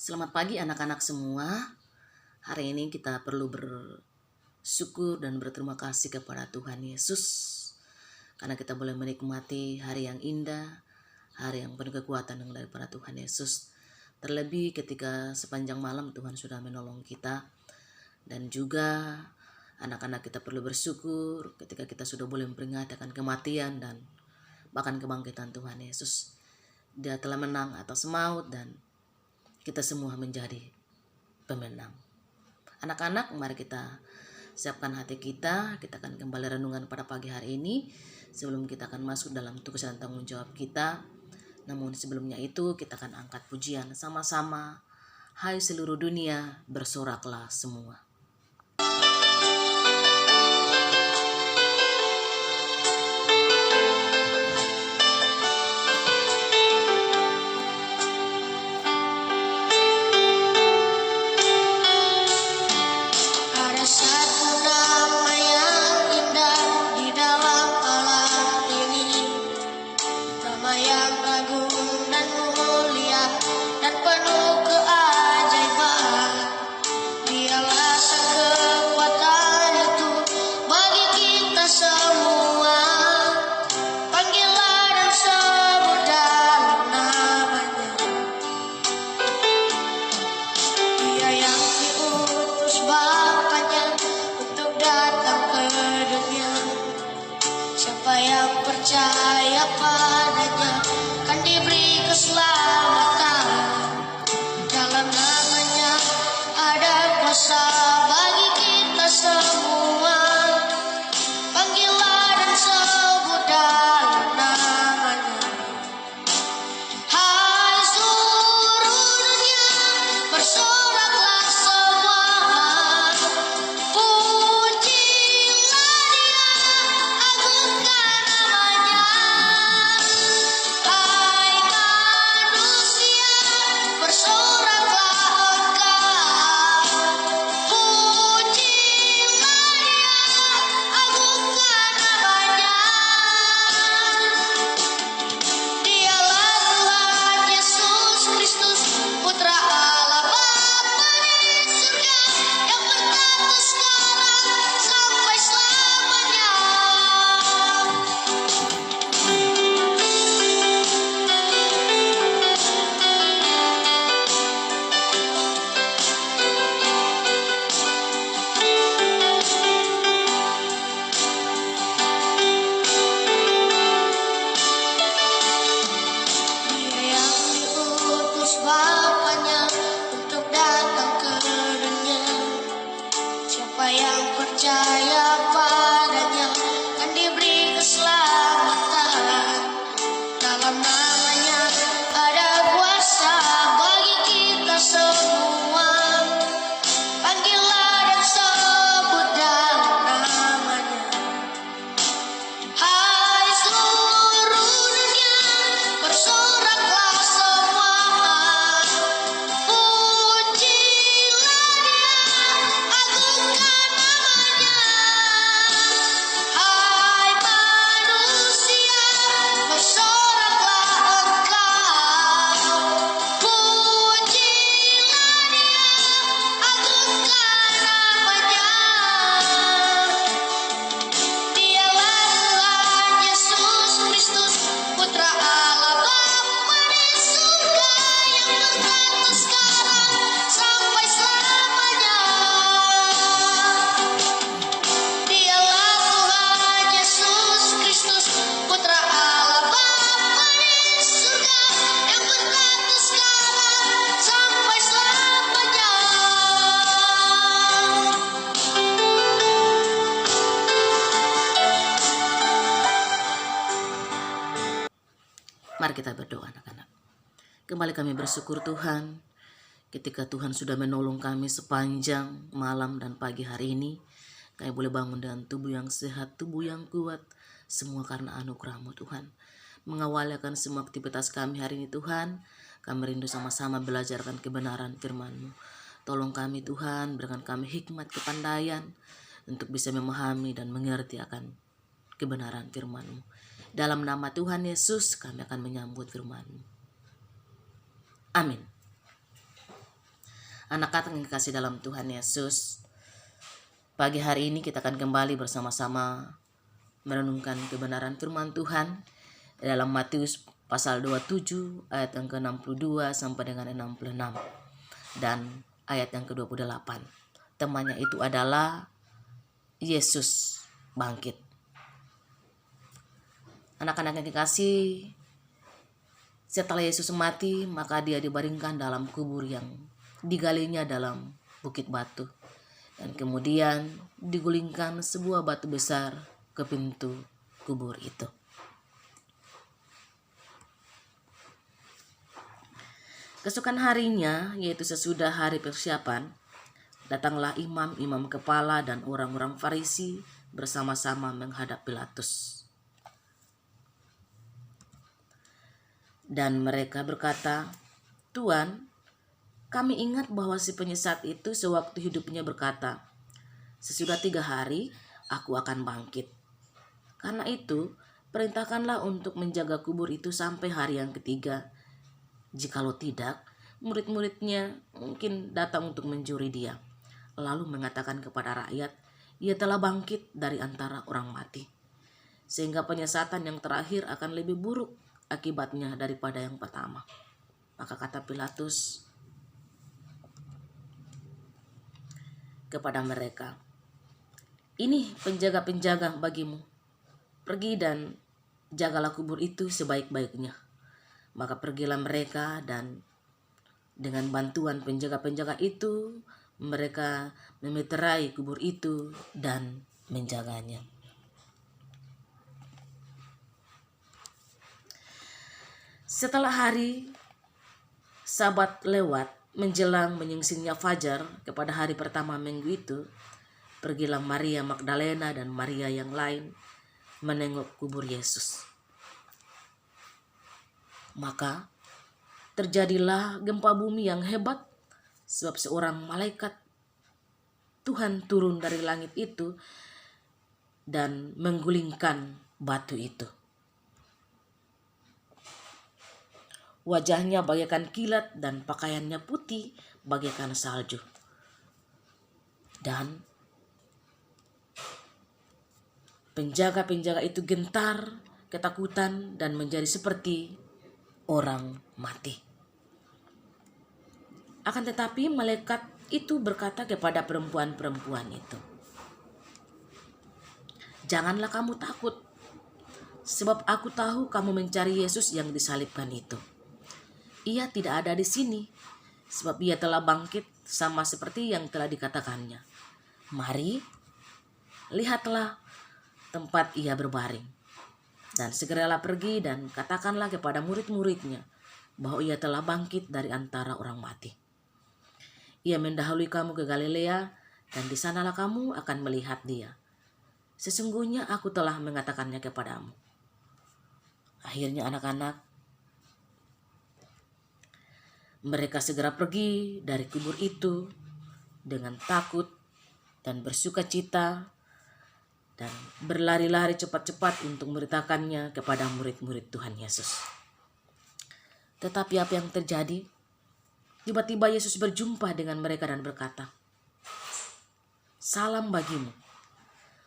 Selamat pagi anak-anak semua. Hari ini kita perlu bersyukur dan berterima kasih kepada Tuhan Yesus. Karena kita boleh menikmati hari yang indah, hari yang penuh kekuatan yang daripada Tuhan Yesus. Terlebih ketika sepanjang malam Tuhan sudah menolong kita. Dan juga anak-anak kita perlu bersyukur ketika kita sudah boleh memperingati akan kematian dan bahkan kebangkitan Tuhan Yesus. Dia telah menang atas maut dan kita semua menjadi pemenang. Anak-anak, mari kita siapkan hati kita. Kita akan kembali renungan pada pagi hari ini sebelum kita akan masuk dalam tugas dan tanggung jawab kita. Namun sebelumnya itu kita akan angkat pujian sama-sama. Hai seluruh dunia, bersoraklah semua. Percaya padanya kan diberi keselamatan. Dalam namanya ada kuasa bagi kita semua. Panggillah dan sebut dalam namanya. Hai seluruh dunia, bersoraklah semua. Pujilah Dia, agungkan percaya padanya kan diberi keselamatan. Dalam namanya ada kuasa bagi kita semua. Panggillah dan sebut dalam namanya. Hai seluruh dunia, bersoraklah semua. Pujilah Dia, agungkan Mari kita berdoa anak-anak. Kembali kami bersyukur Tuhan ketika Tuhan sudah menolong kami sepanjang malam dan pagi hari ini. Kami boleh bangun dengan tubuh yang sehat, tubuh yang kuat. Semua karena anugerah-Mu Tuhan. Mengawali akan semua aktivitas kami hari ini Tuhan. Kami rindu sama-sama belajarkan kebenaran firman-Mu. Tolong kami Tuhan, berikan kami hikmat kepandaian untuk bisa memahami dan mengerti akan kebenaran firman-Mu. Dalam nama Tuhan Yesus kami akan menyambut firman-Mu. Amin. Anak-anak yang dikasih dalam Tuhan Yesus, pagi hari ini kita akan kembali bersama-sama merenungkan kebenaran firman Tuhan dalam Matius pasal 27 ayat yang ke-62 sampai dengan 66 dan ayat yang ke-28. Temannya itu adalah Yesus bangkit. Anak-anak yang dikasih, setelah Yesus mati, maka dia dibaringkan dalam kubur yang digalinya dalam bukit batu. Dan kemudian digulingkan sebuah batu besar ke pintu kubur itu. Keesokan harinya, yaitu sesudah hari persiapan, datanglah imam-imam kepala dan orang-orang Farisi bersama-sama menghadap Pilatus. Dan mereka berkata, "Tuan, kami ingat bahwa si penyesat itu sewaktu hidupnya berkata, 'Sesudah 3 hari aku akan bangkit.' Karena itu, perintahkanlah untuk menjaga kubur itu sampai hari yang ketiga. Jikalau tidak, murid-muridnya mungkin datang untuk mencuri dia, lalu mengatakan kepada rakyat, 'Ia telah bangkit dari antara orang mati.' Sehingga penyesatan yang terakhir akan lebih buruk akibatnya daripada yang pertama." Maka kata Pilatus kepada mereka, "Ini penjaga-penjaga bagimu. Pergi dan jagalah kubur itu sebaik-baiknya." Maka pergilah mereka dan dengan bantuan penjaga-penjaga itu mereka memeterai kubur itu dan menjaganya. Setelah hari Sabat lewat, menjelang menyingsingnya fajar kepada hari pertama minggu itu, pergilah Maria Magdalena dan Maria yang lain menengok kubur Yesus. Maka terjadilah gempa bumi yang hebat, sebab seorang malaikat Tuhan turun dari langit itu dan menggulingkan batu itu. Wajahnya bagaikan kilat dan pakaiannya putih bagaikan salju. Dan penjaga-penjaga itu gentar, ketakutan, dan menjadi seperti orang mati. Akan tetapi malaikat itu berkata kepada perempuan-perempuan itu, "Janganlah kamu takut, sebab aku tahu kamu mencari Yesus yang disalibkan itu. Ia tidak ada di sini, sebab ia telah bangkit sama seperti yang telah dikatakannya. Mari, lihatlah tempat ia berbaring. Dan segeralah pergi dan katakanlah kepada murid-muridnya bahwa ia telah bangkit dari antara orang mati. Ia mendahului kamu ke Galilea, dan di sanalah kamu akan melihat dia. Sesungguhnya aku telah mengatakannya kepadamu." Akhirnya anak-anak, mereka segera pergi dari kubur itu dengan takut dan bersuka cita dan berlari-lari cepat-cepat untuk memberitakannya kepada murid-murid Tuhan Yesus. Tetapi apa yang terjadi? Tiba-tiba Yesus berjumpa dengan mereka dan berkata, "Salam bagimu."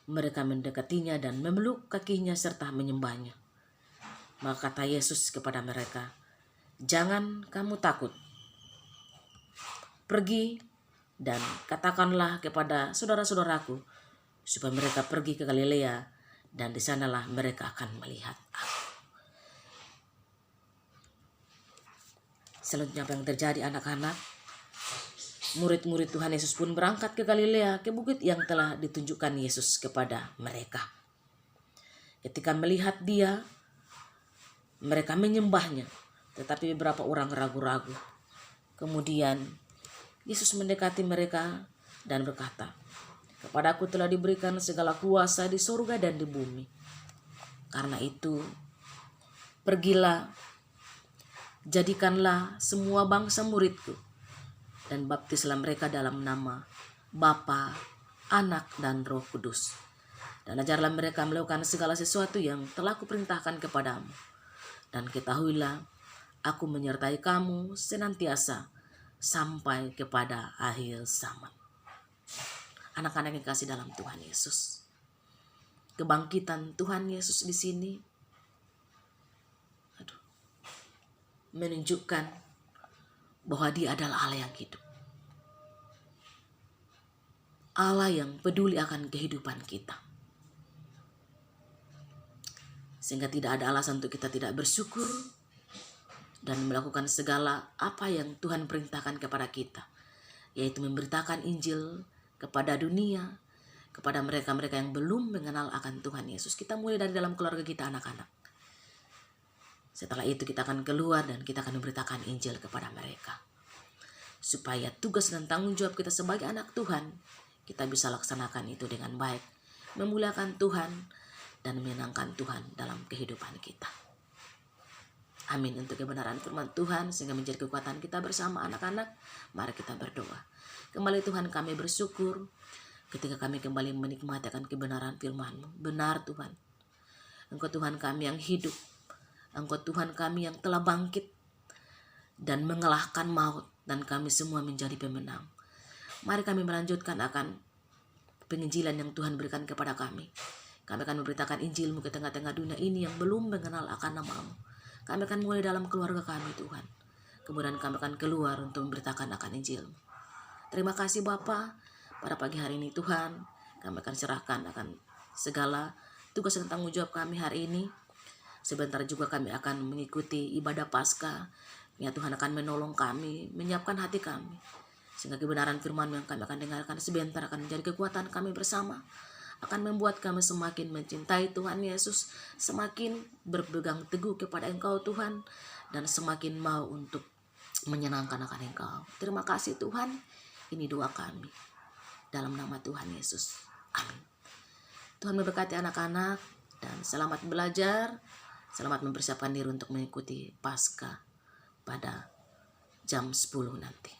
Mereka mendekatinya dan memeluk kakinya serta menyembahnya. Maka kata Yesus kepada mereka, "Jangan kamu takut. Pergi dan katakanlah kepada saudara-saudaraku supaya mereka pergi ke Galilea, dan di sanalah mereka akan melihat aku." Selanjutnya apa yang terjadi anak-anak? Murid-murid Tuhan Yesus pun berangkat ke Galilea, ke bukit yang telah ditunjukkan Yesus kepada mereka. Ketika melihat dia, mereka menyembahnya, tetapi beberapa orang ragu-ragu. Kemudian Yesus mendekati mereka dan berkata, "Kepadaku telah diberikan segala kuasa di surga dan di bumi. Karena itu, pergilah, jadikanlah semua bangsa muridku, dan baptislah mereka dalam nama Bapa, Anak, dan Roh Kudus. Dan ajarlah mereka melakukan segala sesuatu yang telah kuperintahkan kepadamu. Dan ketahuilah, aku menyertai kamu senantiasa sampai kepada akhir zaman. Anak-anak yang kasih dalam Tuhan Yesus, kebangkitan Tuhan Yesus di sini menunjukkan bahwa Dia adalah Allah yang hidup, Allah yang peduli akan kehidupan kita, sehingga tidak ada alasan untuk kita tidak bersyukur dan melakukan segala apa yang Tuhan perintahkan kepada kita, yaitu memberitakan Injil kepada dunia, kepada mereka-mereka yang belum mengenal akan Tuhan Yesus. Kita mulai dari dalam keluarga kita, anak-anak. Setelah itu kita akan keluar dan kita akan memberitakan Injil kepada mereka, supaya tugas dan tanggung jawab kita sebagai anak Tuhan, kita bisa laksanakan itu dengan baik, memuliakan Tuhan dan menyenangkan Tuhan dalam kehidupan kita. Amin. Untuk kebenaran firman Tuhan sehingga menjadi kekuatan kita bersama, anak-anak, mari kita berdoa. Kembali Tuhan, kami bersyukur ketika kami kembali menikmati akan kebenaran firman-Mu. Benar Tuhan, Engkau Tuhan kami yang hidup, Engkau Tuhan kami yang telah bangkit dan mengalahkan maut, dan kami semua menjadi pemenang. Mari kami melanjutkan akan penginjilan yang Tuhan berikan kepada kami. Kami akan memberitakan Injil-Mu ke tengah-tengah dunia ini yang belum mengenal akan nama-Mu. Kami akan mulai dalam keluarga kami Tuhan, kemudian kami akan keluar untuk memberitakan akan Injil-Mu. Terima kasih Bapa, pada pagi hari ini Tuhan, kami akan serahkan akan segala tugas dan tanggung jawab kami hari ini. Sebentar juga kami akan mengikuti ibadah Paskah. Ya Tuhan akan menolong kami, menyiapkan hati kami, sehingga kebenaran firman yang kami akan dengarkan sebentar akan menjadi kekuatan kami bersama, akan membuat kami semakin mencintai Tuhan Yesus, semakin berpegang teguh kepada Engkau Tuhan, dan semakin mau untuk menyenangkan akan Engkau. Terima kasih Tuhan. Ini doa kami dalam nama Tuhan Yesus. Amin. Tuhan memberkati anak-anak dan selamat belajar. Selamat mempersiapkan diri untuk mengikuti Paskah pada jam 10 nanti.